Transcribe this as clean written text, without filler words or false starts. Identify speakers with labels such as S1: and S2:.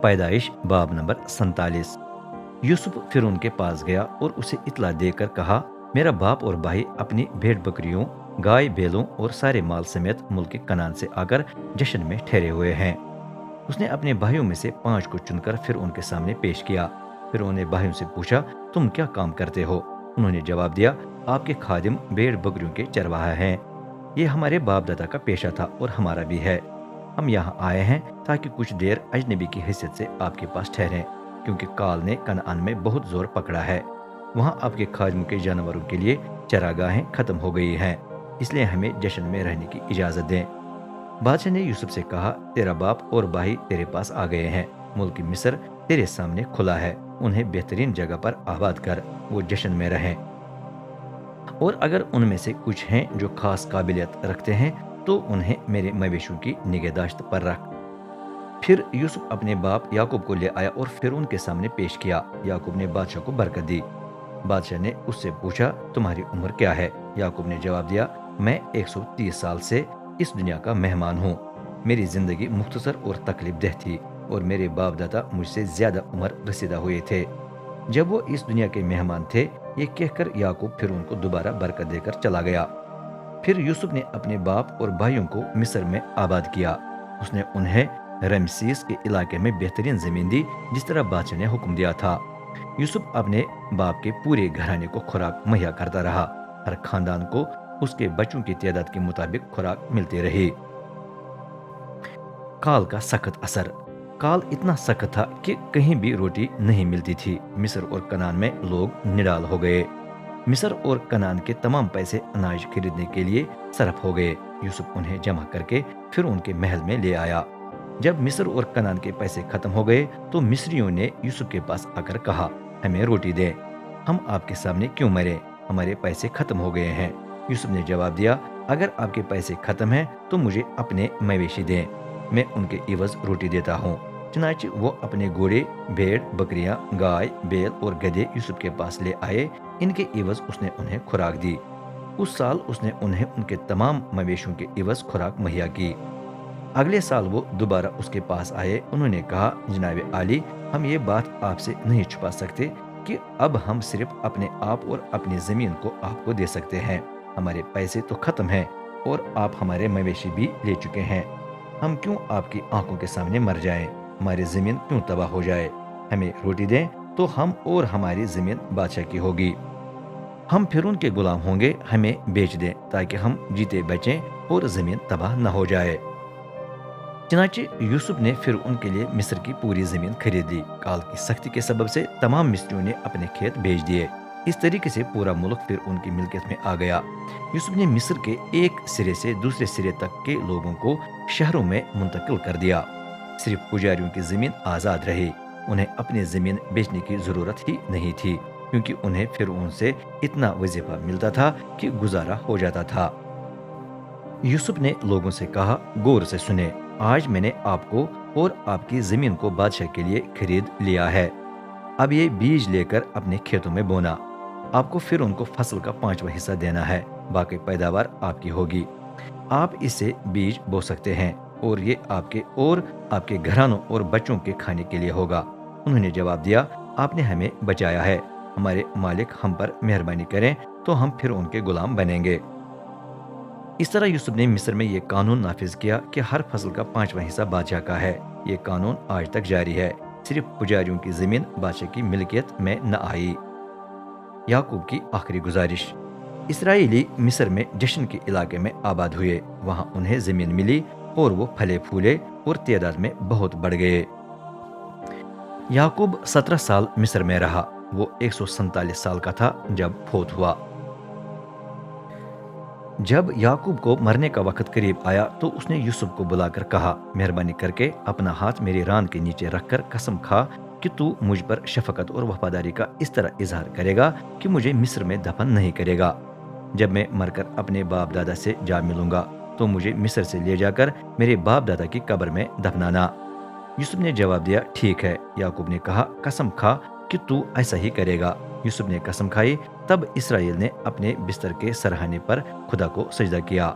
S1: پیدائش باب نمبر 47۔ یوسف فرعون کے پاس گیا اور اسے اطلاع دے کر کہا، میرا باپ اور بھائی اپنی بھیڑ بکریوں، گائے بیلوں اور سارے مال سمیت ملک کنعان سے آ کر جشن میں ٹھہرے ہوئے ہیں۔ اس نے اپنے بھائیوں میں سے 5 کو چن کر فرعون کے سامنے پیش کیا۔ فرعون نے بھائیوں سے پوچھا، تم کیا کام کرتے ہو؟ انہوں نے جواب دیا، آپ کے خادم بھیڑ بکریوں کے چرواہا ہیں۔ یہ ہمارے باپ دادا کا پیشہ تھا اور ہمارا بھی ہے۔ ہم یہاں آئے ہیں تاکہ کچھ دیر اجنبی کی حیثیت سے آپ کے پاس ٹھہریں، کیونکہ کال نے کنعان میں بہت زور پکڑا ہے۔ وہاں آپ کے خادموں کے جانوروں کے لیے چراگاہیں ختم ہو گئی ہیں، اس لیے ہمیں جشن میں رہنے کی اجازت دیں۔ بادشاہ نے یوسف سے کہا، تیرا باپ اور بھائی تیرے پاس آ گئے ہیں، ملک مصر تیرے سامنے کھلا ہے، انہیں بہترین جگہ پر آباد کر، وہ جشن میں رہیں۔ اور اگر ان میں سے کچھ ہیں جو خاص قابلیت رکھتے ہیں تو انہیں میرے مویشیوں کی نگہداشت پر رکھ۔ پھر یوسف اپنے باپ یعقوب کو لے آیا اور فرعون کے سامنے پیش کیا۔ یعقوب نے بادشاہ کو برکت دی۔ بادشاہ نے اس سے پوچھا، تمہاری عمر کیا ہے؟ یعقوب نے جواب دیا، میں 130 سال سے اس دنیا کا مہمان ہوں۔ میری زندگی مختصر اور تکلیف دہ تھی، اور میرے باپ دادا مجھ سے زیادہ عمر رسیدہ ہوئے تھے جب وہ اس دنیا کے مہمان تھے۔ یہ کہہ کر یعقوب فرعون کو دوبارہ برکت دے کر چلا گیا۔ پھر یوسف نے اپنے باپ اور بھائیوں کو مصر میں آباد کیا۔ اس نے انہیں رمسیس کے علاقے میں بہترین زمین دی، جس طرح بادشاہ نے حکم دیا تھا۔ یوسف اپنے باپ کے پورے گھرانے کو خوراک مہیا کرتا رہا، ہر خاندان کو اس کے بچوں کی تعداد کے مطابق خوراک ملتی رہی۔ کال کا سخت اثر۔ کال اتنا سخت تھا کہ کہیں بھی روٹی نہیں ملتی تھی۔ مصر اور کنعان میں لوگ نڈال ہو گئے۔ مصر اور کنعان کے تمام پیسے اناج خریدنے کے لیے صرف ہو گئے۔ یوسف انہیں جمع کر کے فرعون کے محل میں لے آیا۔ جب مصر اور کنعان کے پیسے ختم ہو گئے تو مصریوں نے یوسف کے پاس آ کر کہا، ہمیں روٹی دیں، ہم آپ کے سامنے کیوں مریں؟ ہمارے پیسے ختم ہو گئے ہیں۔ یوسف نے جواب دیا، اگر آپ کے پیسے ختم ہیں تو مجھے اپنے مویشی دیں، میں ان کے عوض روٹی دیتا ہوں۔ چنانچہ وہ اپنے گھوڑے، بھیڑ، بکریاں، گائے، بیل اور گدھے یوسف کے پاس لے آئے۔ ان کے عوض اس نے انہیں خوراک دی۔ اس سال اس نے انہیں ان کے تمام مویشیوں کے عوض خوراک مہیا کی۔ اگلے سال وہ دوبارہ اس کے پاس آئے۔ انہوں نے کہا، جناب عالی، ہم یہ بات آپ سے نہیں چھپا سکتے کہ اب ہم صرف اپنے آپ اور اپنی زمین کو آپ کو دے سکتے ہیں۔ ہمارے پیسے تو ختم ہیں اور آپ ہمارے مویشی بھی لے چکے ہیں۔ ہم کیوں آپ کی آنکھوں کے سامنے مر جائیں؟ ہماری زمین کیوں تباہ ہو جائے؟ ہمیں روٹی دیں تو ہم اور ہماری زمین بادشاہ کی ہوگی۔ ہم فرعون کے غلام ہوں گے، ہمیں بیچ دیں تاکہ ہم جیتے بچیں اور زمین تباہ نہ ہو جائے۔ چنانچہ یوسف نے فرعون کے لیے مصر کی پوری زمین خرید لی۔ کال کی سختی کے سبب سے تمام مصریوں نے اپنے کھیت بیچ دیے۔ اس طریقے سے پورا ملک فرعون کی ملکیت میں آ گیا۔ یوسف نے مصر کے ایک سرے سے دوسرے سرے تک کے لوگوں کو شہروں میں منتقل کر دیا۔ صرف پجاریوں کی زمین آزاد رہی۔ انہیں اپنی زمین بیچنے کی ضرورت ہی نہیں تھی، کیونکہ انہیں فرعون سے اتنا وظیفہ ملتا تھا کہ گزارا ہو جاتا تھا۔ یوسف نے لوگوں سے کہا، غور سے سنیں، آج میں نے آپ کو اور آپ کی زمین کو بادشاہ کے لیے خرید لیا ہے۔ اب یہ بیج لے کر اپنے کھیتوں میں بونا۔ آپ کو فرعون کو فصل کا 5واں حصہ دینا ہے، باقی پیداوار آپ کی ہوگی۔ آپ اس سے بیج بو سکتے ہیں اور یہ آپ کے اور آپ کے گھرانوں اور بچوں کے کھانے کے لیے ہوگا۔ انہوں نے جواب دیا، آپ نے ہمیں بچایا ہے، ہمارے مالک ہم پر مہربانی کریں تو ہم فرعون کے غلام بنیں گے۔ اس طرح یوسف نے مصر میں یہ قانون نافذ کیا کہ ہر فصل کا 5واں حصہ بادشاہ کا ہے۔ یہ قانون آج تک جاری ہے۔ صرف پجاریوں کی زمین بادشاہ کی ملکیت میں نہ آئی۔ یعقوب کی آخری گزارش۔ اسرائیلی مصر میں جشن کے علاقے میں آباد ہوئے۔ وہاں انہیں زمین ملی اور وہ پھلے پھولے اور تعداد میں بہت بڑھ گئے۔ یعقوب 17 سال مصر میں رہا۔ وہ 147 سال کا تھا جب فوت ہوا۔ جب یعقوب کو مرنے کا وقت قریب آیا تو اس نے یوسف کو بلا کر کہا، مہربانی کر کے اپنا ہاتھ میری ران کے نیچے رکھ کر قسم کھا کہ تو مجھ پر شفقت اور وفاداری کا اس طرح اظہار کرے گا کہ مجھے مصر میں دفن نہیں کرے گا۔ جب میں مر کر اپنے باپ دادا سے جا ملوں گا تو مجھے مصر سے لے جا کر میرے باپ دادا کی قبر میں دفنانا۔ یوسف نے جواب دیا، ٹھیک ہے۔ یعقوب نے کہا، قسم کھا کہ تو ایسا ہی کرے گا۔ یوسف نے قسم کھائی۔ تب اسرائیل نے اپنے بستر کے سرہانے پر خدا کو سجدہ کیا۔